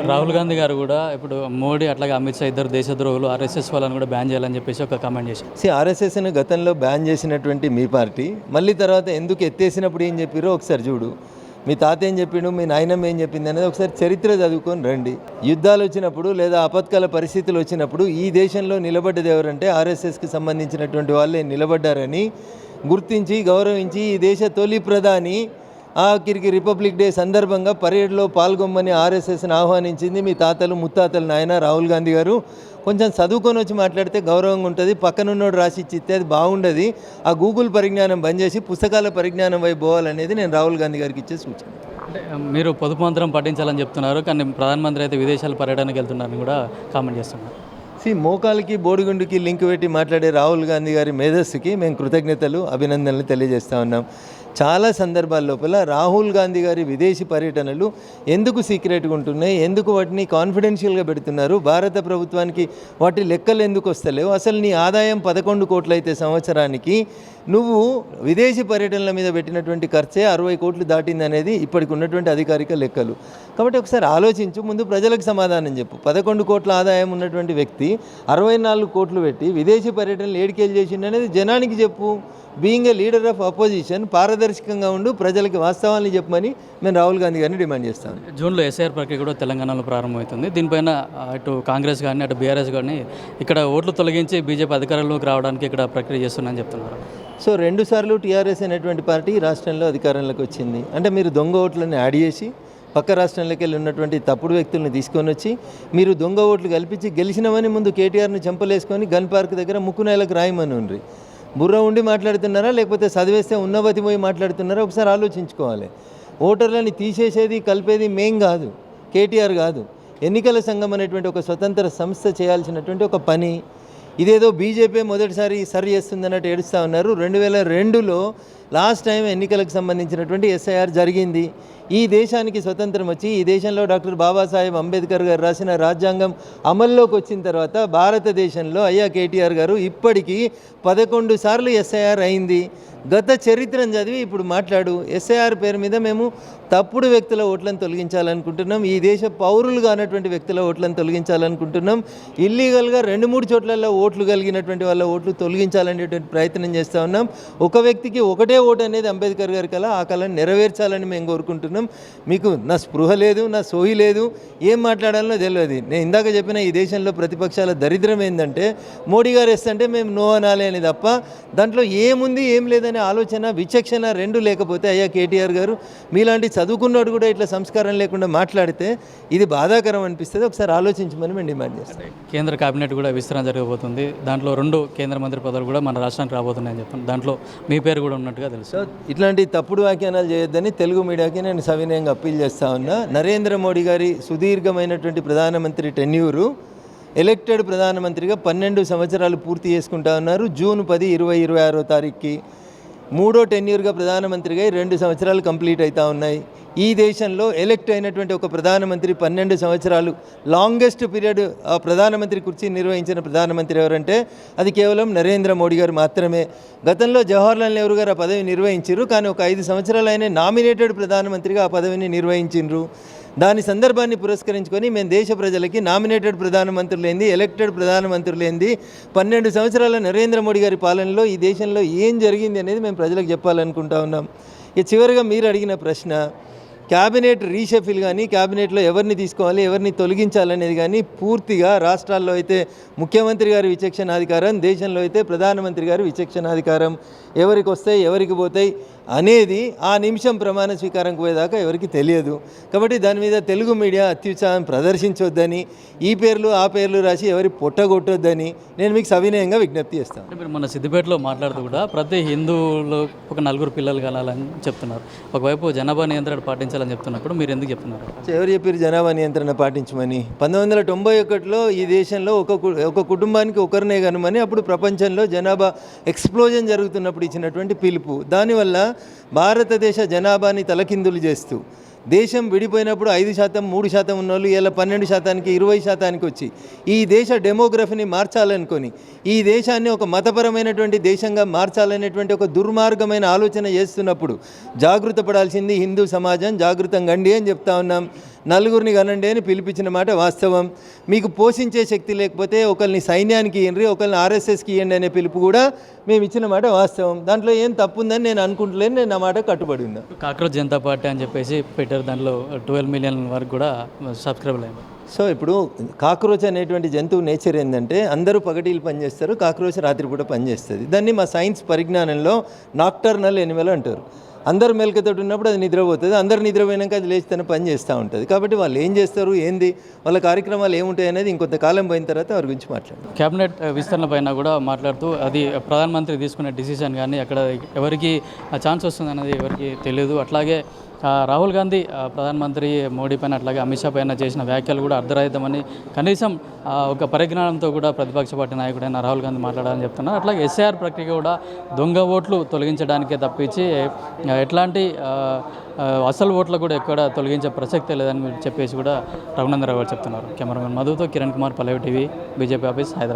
రాహుల్ గాంధీ గారు కూడా ఇప్పుడు మోడీ అట్లాగే అమిత్ షా ఇద్దరు దేశద్రోహులు ఆర్ఎస్ఎస్ వాళ్ళని కూడా బ్యాన్ చేయాలని చెప్పేసి ఒక కామెంట్ చేశారు. ఆర్ఎస్ఎస్ను గతంలో బ్యాన్ చేసినటువంటి మీ పార్టీ మళ్ళీ తర్వాత ఎందుకు ఎత్తేసినప్పుడు ఏం చెప్పారో ఒకసారి చూడు. మీ తాత ఏం చెప్పిండు, మీ నాయనమ్మ ఏం చెప్పింది అనేది ఒకసారి చరిత్ర చదువుకొని రండి. యుద్ధాలు వచ్చినప్పుడు లేదా ఆపత్కాల పరిస్థితులు వచ్చినప్పుడు ఈ దేశంలో నిలబడ్డది ఎవరంటే ఆర్ఎస్ఎస్కి సంబంధించినటువంటి వాళ్ళే నిలబడ్డారని గుర్తించి గౌరవించి ఈ దేశ తొలి ప్రధాని ఆఖరికి రిపబ్లిక్ డే సందర్భంగా పరేడ్లో పాల్గొమ్మని ఆర్ఎస్ఎస్ని ఆహ్వానించింది మీ తాతలు ముత్తాతలు నాయన రాహుల్ గాంధీ గారు. కొంచెం చదువుకొని వచ్చి మాట్లాడితే గౌరవంగా ఉంటుంది. పక్కనున్నోడు రాసి ఇచ్చితే అది బాగుండదు. ఆ గూగుల్ పరిజ్ఞానం బంద్ చేసి పుస్తకాల పరిజ్ఞానం వైపు పోవాలనేది నేను రాహుల్ గాంధీ గారికి ఇచ్చే సూచన. అంటే మీరు పొదుపు మంత్రం పాటించాలని చెప్తున్నారు, కానీ ప్రధానమంత్రి అయితే విదేశాల పర్యటనకు వెళ్తున్నారని కూడా కామెంట్ చేస్తున్నారు. మోకాలకి బోడిగుండుకి లింక్ పెట్టి మాట్లాడే రాహుల్ గాంధీ గారి మేధస్సుకి మేము కృతజ్ఞతలు అభినందనలు తెలియజేస్తూ ఉన్నాం. చాలా సందర్భాల లోపల రాహుల్ గాంధీ గారి విదేశీ పర్యటనలు ఎందుకు సీక్రెట్గా ఉంటున్నాయి, ఎందుకు వాటిని కాన్ఫిడెన్షియల్గా పెడుతున్నారు, భారత ప్రభుత్వానికి వాటి లెక్కలు ఎందుకు వస్తలేవు, అసలు నీ ఆదాయం 11 కోట్లు అయితే సంవత్సరానికి నువ్వు విదేశీ పర్యటనల మీద పెట్టినటువంటి ఖర్చే 60 కోట్లు దాటింది అనేది ఇప్పటికి ఉన్నటువంటి అధికారిక లెక్కలు. కాబట్టి ఒకసారి ఆలోచించు, ముందు ప్రజలకు సమాధానం చెప్పు. 11 కోట్ల ఆదాయం ఉన్నటువంటి వ్యక్తి 64 కోట్లు పెట్టి విదేశీ పర్యటనలు ఏడికేలు చేసిండు అనేది జనానికి చెప్పు. Being a leader of opposition పారదర్శకంగా ఉండు, ప్రజలకి వాస్తవాన్ని చెప్పమని మేము రాహుల్ గాంధీ గారిని డిమాండ్ చేస్తాం. జూన్లో ఎస్ఐఆర్ ప్రక్రియ కూడా తెలంగాణలో ప్రారంభమవుతుంది. దీనిపైన అటు కాంగ్రెస్ కానీ అటు బీఆర్ఎస్ కానీ ఇక్కడ ఓట్లు తొలగించి బీజేపీ అధికారంలోకి రావడానికి ఇక్కడ ప్రక్రియ చేస్తున్నారని చెప్తున్నారు. 2 సార్లు టీఆర్ఎస్ అనేటువంటి పార్టీ రాష్ట్రంలో అధికారంలోకి వచ్చింది. అంటే మీరు దొంగ ఓట్లను యాడ్ చేసి పక్క రాష్ట్రంలోకి వెళ్ళి ఉన్నటువంటి తప్పుడు వ్యక్తులను తీసుకొని వచ్చి మీరు దొంగ ఓట్లు కల్పించి గెలిచినవని ముందు కేటీఆర్ని చంపలేసుకొని గన్ పార్క్ దగ్గర ముక్కునేలకు రాయమని ఉండ్రి. బుర్ర ఉండి మాట్లాడుతున్నారా లేకపోతే చదివేస్తే ఉన్నవతి పోయి మాట్లాడుతున్నారా ఒకసారి ఆలోచించుకోవాలి. ఓటర్లని తీసేసేది కలిపేది మేం కాదు, కేటీఆర్ కాదు. ఎన్నికల సంఘం అనేటువంటి ఒక స్వతంత్ర సంస్థ చేయాల్సినటువంటి ఒక పని. ఇదేదో బీజేపీ మొదటిసారి సరి చేస్తుందన్నట్టు ఏడుస్తూ ఉన్నారు. 2002లో లాస్ట్ టైం ఎన్నికలకు సంబంధించినటువంటి ఎస్ఐఆర్ జరిగింది. ఈ దేశానికి స్వతంత్రం వచ్చి ఈ దేశంలో డాక్టర్ బాబాసాహెబ్ అంబేద్కర్ గారు రాసిన రాజ్యాంగం అమల్లోకి వచ్చిన తర్వాత భారతదేశంలో అయ్యా కేటీఆర్ గారు ఇప్పటికీ 11 సార్లు ఎస్ఐఆర్ అయింది. గత చరిత్రను చదివి ఇప్పుడు మాట్లాడు. ఎస్ఐఆర్ పేరు మీద మేము తప్పుడు వ్యక్తుల ఓట్లను తొలగించాలనుకుంటున్నాం, ఈ దేశ పౌరులుగా అన్నటువంటి వ్యక్తుల ఓట్లను తొలగించాలనుకుంటున్నాం, ఇల్లీగల్గా 2-3 చోట్లలో ఓట్లు కలిగినటువంటి వాళ్ళ ఓట్లు తొలగించాలనేటువంటి ప్రయత్నం చేస్తూ ఉన్నాం. ఒక వ్యక్తికి ఒకటే ఓటు అనేది అంబేద్కర్ గారి కళ, ఆ కళను నెరవేర్చాలని మేము కోరుకుంటున్నాం. మీకు నా స్పృహ లేదు, నా సోయి లేదు, ఏం మాట్లాడాలో తెలియదు. నేను ఇందాక చెప్పిన ఈ దేశంలో ప్రతిపక్షాల దరిద్రం ఏంటంటే మోడీ గారు వేస్తుంటే మేము నో అనాలి అని తప్ప దాంట్లో ఏముంది ఏం లేదని ఆలోచన విచక్షణ 2 లేకపోతే అయ్యా కేటీఆర్ గారు మీలాంటి చదువుకున్నాడు కూడా ఇట్లా సంస్కారం లేకుండా మాట్లాడితే ఇది బాధాకరం అనిపిస్తుంది. ఒకసారి ఆలోచించమని మేము డిమాండ్ చేస్తాం. కేంద్ర కేబినెట్ కూడా విస్తరణ జరగబోతుంది. దాంట్లో 2 కేంద్ర మంత్రి పదవులు కూడా మన రాష్ట్రానికి రాబోతున్నాయని చెప్తాను. దాంట్లో మీ పేరు కూడా ఉన్నట్టుగా తెలుసు. సో ఇట్లాంటి తప్పుడు వ్యాఖ్యానాలు చేయొద్దని తెలుగు మీడియాకి నేను సవినయంగా అప్పీల్ చేస్తా ఉన్నా. నరేంద్ర మోడీ గారి సుదీర్ఘమైనటువంటి ప్రధానమంత్రి టెన్యూరు ఎలక్టెడ్ ప్రధానమంత్రిగా 12 సంవత్సరాలు పూర్తి చేసుకుంటా ఉన్నారు. జూన్ 10, 2026 తారీఖుకి 3వ టెన్యూర్గా ప్రధానమంత్రిగా 2 సంవత్సరాలు కంప్లీట్ అవుతూ ఉన్నాయి. ఈ దేశంలో ఎలక్ట్ అయినటువంటి ఒక ప్రధానమంత్రి 12 సంవత్సరాలు లాంగెస్ట్ పీరియడ్ ఆ ప్రధానమంత్రి కుర్చీ నిర్వహించిన ప్రధానమంత్రి ఎవరంటే అది కేవలం నరేంద్ర మోడీ గారు మాత్రమే. గతంలో జవహర్లాల్ నెహ్రూ గారు ఆ పదవి నిర్వహించారు, కానీ ఒక 5 సంవత్సరాలు ఆయన నామినేటెడ్ ప్రధానమంత్రిగా ఆ పదవిని నిర్వహించారు. దాని సందర్భాన్ని పురస్కరించుకొని మేము దేశ ప్రజలకి నామినేటెడ్ ప్రధానమంత్రులేంది, ఎలక్టెడ్ ప్రధానమంత్రులేంది, 12 సంవత్సరాల నరేంద్ర మోడీ గారి పాలనలో ఈ దేశంలో ఏం జరిగింది అనేది మేము ప్రజలకు చెప్పాలనుకుంటా ఉన్నాం. ఇక చివరిగా మీరు అడిగిన ప్రశ్న, క్యాబినెట్ రీషఫిల్ కానీ క్యాబినెట్లో ఎవరిని తీసుకోవాలి ఎవరిని తొలగించాలనేది కానీ పూర్తిగా రాష్ట్రాల్లో అయితే ముఖ్యమంత్రి గారి విచక్షణాధికారం, దేశంలో అయితే ప్రధానమంత్రి గారి విచక్షణాధికారం. ఎవరికి వస్తాయి ఎవరికి పోతాయి అనేది ఆ నిమిషం ప్రమాణ స్వీకారంకి పోయేదాకా ఎవరికి తెలియదు. కాబట్టి దాని మీద తెలుగు మీడియా అత్యుత్సాహం ప్రదర్శించొద్దని, ఈ పేర్లు ఆ పేర్లు రాసి ఎవరి పొట్టగొట్టొద్దని నేను మీకు సవినయంగా విజ్ఞప్తి చేస్తాను. మీరు మన సిద్దిపేటలో మాట్లాడుతూ కూడా ప్రతి హిందువులు ఒక 4 పిల్లలు కనాలని చెప్తున్నారు. ఒకవైపు జనాభా నియంత్రణ పాటించాలని చెప్తున్నప్పుడు మీరు ఎందుకు చెప్తున్నారు? ఎవరు చెప్పారు జనాభా నియంత్రణ పాటించమని? 1991లో ఈ దేశంలో ఒక కుటుంబానికి ఒకరినే కనుమని అప్పుడు ప్రపంచంలో జనాభా ఎక్స్ప్లోజన్ జరుగుతున్నప్పుడు ఇచ్చినటువంటి పిలుపు. దానివల్ల భారతదేశ జనాభాని తలకిందులు చేస్తూ దేశం విడిపోయినప్పుడు 5%, 3% ఉన్నోళ్ళు ఇలా 12%, 20% వచ్చి ఈ దేశ డెమోగ్రఫీని మార్చాలనుకొని ఈ దేశాన్ని ఒక మతపరమైనటువంటి దేశంగా మార్చాలనేటువంటి ఒక దుర్మార్గమైన ఆలోచన చేస్తున్నప్పుడు జాగృత పడాల్సింది హిందూ సమాజం, జాగృతంగా అండి అని చెప్తా ఉన్నాం. నలుగురిని కనండి అని పిలిపించిన మాట వాస్తవం. మీకు పోషించే శక్తి లేకపోతే ఒకరిని సైన్యానికి ఇవ్వండి, ఒకరిని ఆర్ఎస్ఎస్కి ఇవ్వండి అనే పిలుపు కూడా మేము ఇచ్చిన మాట వాస్తవం. దాంట్లో ఏం తప్పు ఉందని నేను అనుకుంటలేను. నేను నా మాట కట్టుబడి ఉన్నా. కాక్రోచ్ జనతా పార్టీ అని చెప్పేసి పెట్టారు, దాంట్లో 12 మిలియన్ వరకు కూడా సబ్స్క్రైబర్ అయ్యారు. సో ఇప్పుడు కాక్రోచ్ అనేటువంటి జంతువు నేచర్ ఏంటంటే అందరూ పగటిలు పనిచేస్తారు, కాక్రోచ్ రాత్రిపూట పనిచేస్తుంది. దాన్ని మా సైన్స్ పరిజ్ఞానంలో నాక్టర్నల్ ఎనిమల్ అంటారు. అందరు మెలకతోటి ఉన్నప్పుడు అది నిద్రపోతుంది, అందరు నిద్రపోయినాక అది లేచి తన పని చేస్తూ ఉంటుంది. కాబట్టి వాళ్ళు ఏం చేస్తారు, ఏంది వాళ్ళ కార్యక్రమాలు ఏముంటాయి అనేది ఇంకొంత కాలం పోయిన తర్వాత వారి గురించి మాట్లాడతారు. క్యాబినెట్ విస్తరణ పైన కూడా మాట్లాడుతూ అది ప్రధానమంత్రి తీసుకునే డిసిషన్ కానీ అక్కడ ఎవరికి ఛాన్స్ వస్తుంది అనేది ఎవరికి తెలియదు. అట్లాగే రాహుల్ గాంధీ ప్రధానమంత్రి మోడీ పైన అట్లాగే అమిత్ షా పైన చేసిన వ్యాఖ్యలు కూడా అర్ధరహితమని కనీసం ఒక పరిజ్ఞానంతో కూడా ప్రతిపక్ష పార్టీ నాయకుడైన రాహుల్ గాంధీ మాట్లాడాలని చెప్తున్నారు. అట్లాగే ఎస్ఐఆర్ ప్రక్రియ కూడా దొంగ ఓట్లు తొలగించడానికే తప్పించి ఎట్లాంటి అసలు ఓట్లు కూడా ఎక్కడ తొలగించే ప్రసక్తే లేదని చెప్పేసి కూడా రఘునందరావు గారు చెప్తున్నారు. కెమెరామెన్ మధుతో కిరణ్ కుమార్, పల్లవి టీవీ, బీజేపీ ఆఫీస్, హైదరాబాద్.